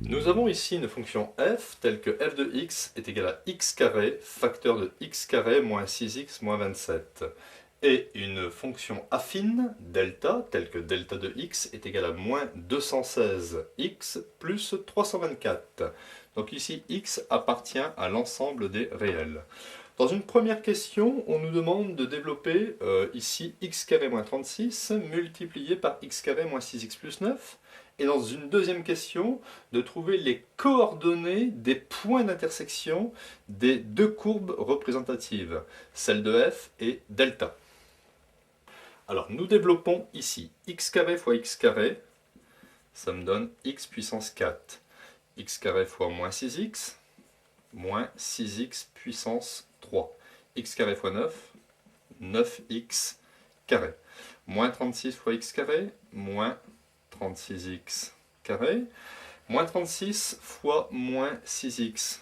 Nous avons ici une fonction f telle que f de x est égal à x carré, facteur de x carré moins 6x moins 27. Et une fonction affine, delta, telle que delta de x est égal à moins 216x plus 324. Donc ici, x appartient à l'ensemble des réels. Dans une première question, on nous demande de développer ici x carré moins 36 multiplié par x carré moins 6x plus 9. Et dans une deuxième question, de trouver les coordonnées des points d'intersection des deux courbes représentatives, celle de f et delta. Alors nous développons ici x carré fois x carré, ça me donne x puissance 4. X carré fois moins 6x, moins 6x puissance 3. X carré fois 9, 9x carré. Moins 36 fois x carré, moins 36x carré. Moins 36 fois moins 6x,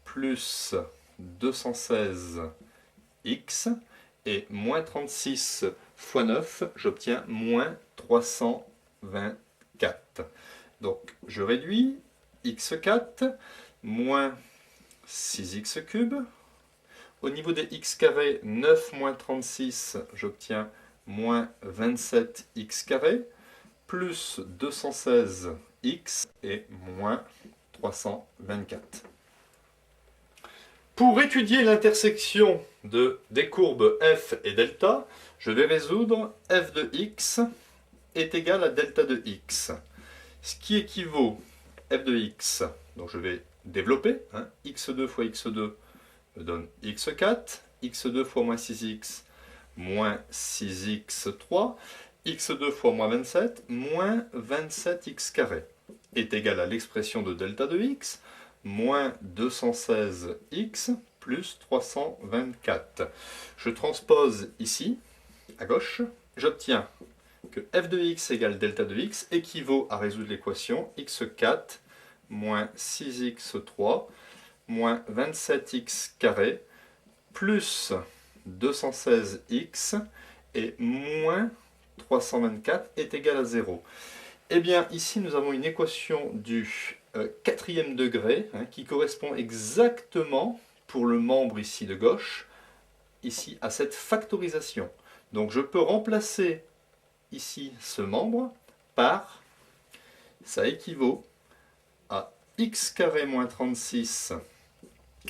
plus 216x. Et moins 36 fois 9, j'obtiens moins 324. Donc je réduis x4 moins 6x cube. Au niveau des x carrés, 9 moins 36, j'obtiens moins 27x carré, plus 216x et moins 324. Pour étudier l'intersection des courbes f et delta, je vais résoudre f de x est égal à delta de x. Ce qui équivaut f de x, donc je vais développer, x2 fois x2 me donne x4, x2 fois moins 6x, moins 6x3, x2 fois moins 27, moins 27x carré, est égal à l'expression de delta de x, moins 216x plus 324. Je transpose ici, à gauche, j'obtiens que f de x égale delta de x équivaut à résoudre l'équation x4 moins 6x3 moins 27x carré plus 216x et moins 324 est égal à 0. Eh bien, ici, nous avons une équation du quatrième degré qui correspond exactement, pour le membre ici de gauche, ici à cette factorisation. Donc, je peux remplacer ici ce membre par, ça équivaut à x carré moins 36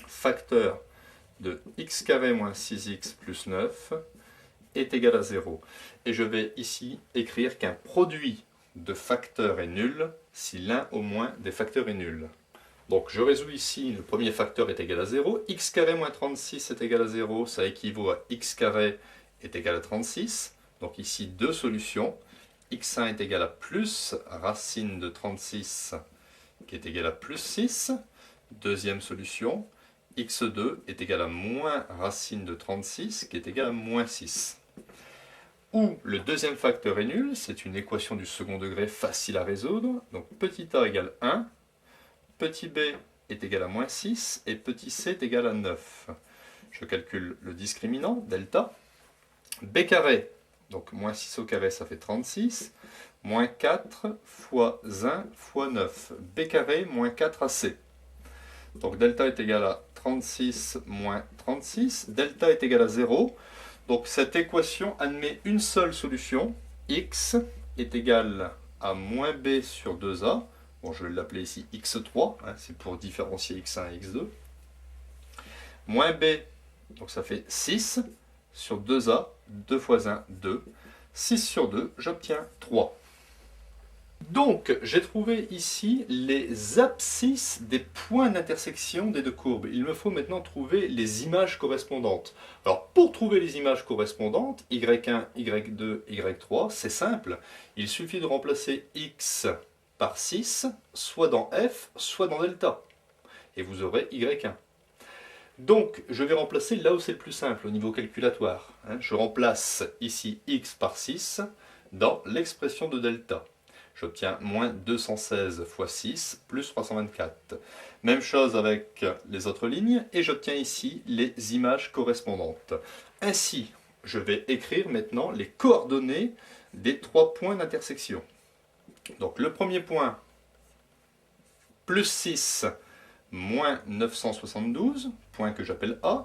facteur de x carré moins 6x plus 9 est égal à 0. Et je vais ici écrire qu'un produit de facteurs est nul si l'un au moins des facteurs est nul. Donc je résous ici, le premier facteur est égal à 0, x carré moins 36 est égal à 0, ça équivaut à x carré est égal à 36. Donc ici deux solutions, x1 est égal à plus racine de 36 qui est égal à plus 6. Deuxième solution, x2 est égal à moins racine de 36 qui est égal à moins 6. Où le deuxième facteur est nul, c'est une équation du second degré facile à résoudre. Donc petit a égale 1, petit b est égal à moins 6 et petit c est égal à 9. Je calcule le discriminant, delta. B carré, donc moins 6 au carré, ça fait 36. Moins 4 fois 1 fois 9. B carré moins 4ac. Donc delta est égal à 36 moins 36. Delta est égal à 0. Donc cette équation admet une seule solution. X est égal à moins b sur 2a. Bon, je vais l'appeler ici x3. C'est pour différencier x1 et x2. Moins b, donc ça fait 6 sur 2a. 2 fois 1, 2. 6 sur 2, j'obtiens 3. Donc, j'ai trouvé ici les abscisses des points d'intersection des deux courbes. Il me faut maintenant trouver les images correspondantes. Alors, pour trouver les images correspondantes, y1, y2, y3, c'est simple. Il suffit de remplacer x par 6, soit dans f, soit dans delta. Et vous aurez y1. Donc, je vais remplacer là où c'est le plus simple, au niveau calculatoire. Je remplace ici x par 6 dans l'expression de delta. J'obtiens moins 216 fois 6 plus 324. Même chose avec les autres lignes et j'obtiens ici les images correspondantes. Ainsi, je vais écrire maintenant les coordonnées des trois points d'intersection. Donc le premier point, plus 6, moins 972, point que j'appelle A.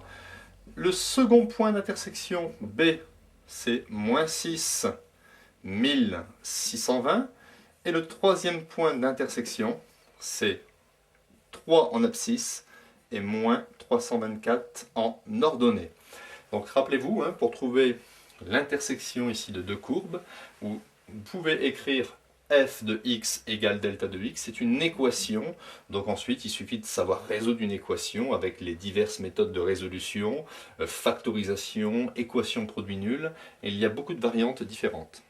Le second point d'intersection, B, c'est moins 6, 1620. Et le troisième point d'intersection, c'est 3 en abscisse et moins 324 en ordonnée. Donc rappelez-vous, hein, pour trouver l'intersection ici de deux courbes, vous pouvez écrire f de x égale delta de x, c'est une équation, donc ensuite il suffit de savoir résoudre une équation avec les diverses méthodes de résolution, factorisation, équation produit nul, et il y a beaucoup de variantes différentes.